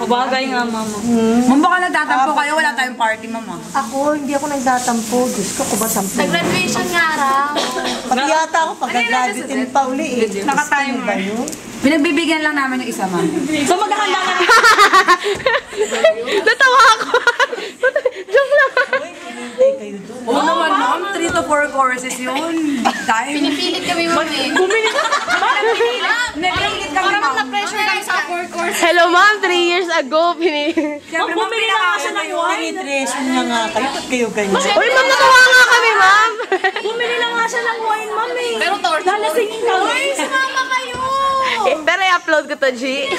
Kabagay nga, mama. Ma'am, baka nagtatampo kayo, wala tayong party, mama. Ako, hindi ako nagtatampo. Diyos ko, ba tampo? Nag-graduation nga raw. Pag yata ako, pag-graduatin pa uli eh. Nakatime ba yun? Pinagbibigyan lang namin yung isa, ma'am. So, maghahanda ka na. Natawa ako. Joke lang. Oo naman, ma'am. 3 to 4 courses yun. Big time. Pinipilit kami, ma'am eh. Bumili ka. Napilit kami, Parang ma'am. na-pressure kayo sa 4 courses. Hello, ma'am. 3 years ago, Siyempre, ma'am, bumili na nga siya ng wine. Penetration niya nga kayo, ba't kayo ganyan? Uy, ma'am, natawa nga kami, ma'am. Bumili na nga siya ng wine, ma'am eh. Pero torture. Lalasingin ka. Uy, sumama kayo! Pero i-upload ko to, G.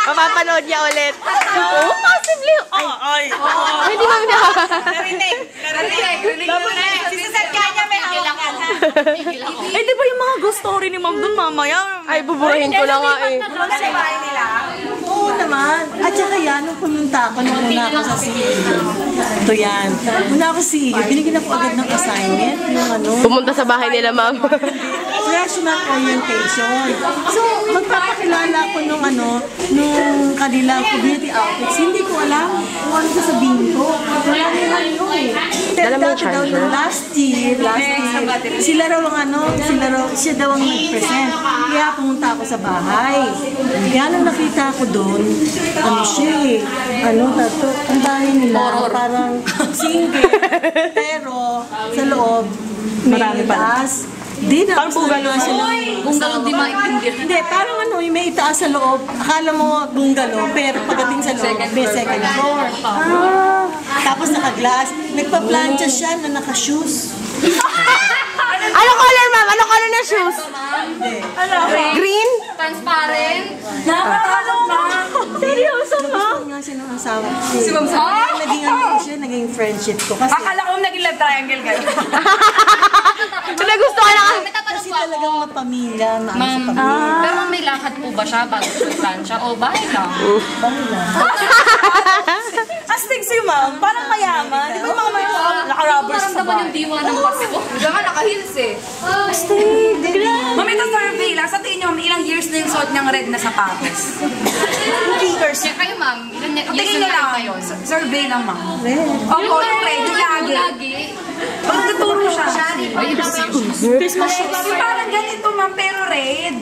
Mapapanood niya ulit. Oh, possibly. Ay. Hindi, ma'am, na. Narinig. Sisaset ka niya, may hawakan, ha? Eh, di ba yung mga ghost story ni ma'am dun mamaya? Ay, buburahin ko lang nga eh. Ano sa bahay nila? Oo naman. At saka yan, nung pumunta ako, nung una ako sa CEO. Ito yan. Una ako sa CEO, binigyan ako agad ng assignment. Yung ano, Pumunta sa bahay nila, ma'am. freshman orientation. So, magpapakilala ko nung ano, nung kanilang community outfits. Hindi ko alam kung ano sasabihin ko. Wala nila yun eh. Dala mo yung Dati daw charger? nung last year, sila raw ang ano, siya daw ang nag-present. Kaya pumunta ako sa bahay. Kaya nung nakita ko doon, ano siya eh, ang bahay nila, parang single. Pero, sa loob, may itaas. Di na. Parang bungalow siya. Bungalow di maintindihan. Hindi, parang ano, may itaas sa loob. Akala mo bungalow, pero pagdating sa loob, may second floor. Tapos naka-glass. Nagpa-plancha siya na naka-shoes. Ano color, ma'am? Ano color na shoes? Green? Transparent. Nakatakot, ma'am. Seryoso, ma'am? Gusto nga siya ng asawa ko. Si Ma'am Sa? Naging ano siya, naging friendship ko. Kasi Akala ko naging love triangle kayo. Nagusto ka na. May tatanong kasi po ako. talagang mapamilya, maano sa Ma'am, pamilya. pero may lakad po ba siya bago sa plancha? O bahay lang? Bahay lang. Astig sa'yo, ma'am. Parang mayaman. Di ba yung mga may naka-rubbers sa Maramdaman bahay? yung diwa ng Pasko. Diyan ka naka-heels eh. Ma'am, ito survey lang. Sa tingin nyo, ma'am, ilang years na yung suot niyang red na sapatos? Check kayo, ma'am. Ilan years Tingin nyo na lang. kayo? Survey lang, ma'am. Red. Opo, yung red, yung lagi. Lagi. Bakit naturo siya? Ay, Christmas shoes. Yung parang ganito, ma'am, pero red.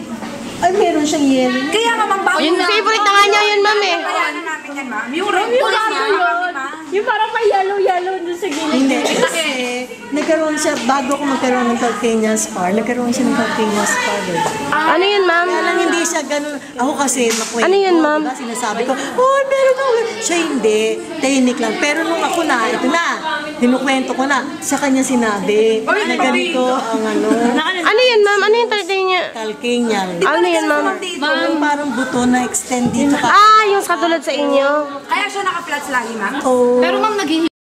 Ay, meron siyang yellow. Kaya nga, ma'am, bago Yung favorite na nga niya yun, ma'am eh. Kaya na namin yan, ma'am. Yung red. Yung Police bago na, yun. ma'am. Yung parang may yellow dun sa gilid. Hindi, kasi nagkaroon siya, bago ako magkaroon ng Calcania Spar, nagkaroon siya ng Calcania Spar. Ano yun, ma'am? Kaya lang hindi siya ganun. Ako kasi makwento. Ano yun, ma'am? Diba, sinasabi ko, oh, meron ako. Siya hindi. Tahimik lang. Pero nung ako na, ito na. Kinukwento ko na. Sa kanya sinabi na ganito ang ano. Ano yun, ma'am? Ano yung tarday niya? Calcania. Ano yun, ma'am? Yung parang buto na extend dito. Ah, yung katulad sa inyo. Kaya siya naka-flats lagi, ma'am. Oh. Pero ma'am, naging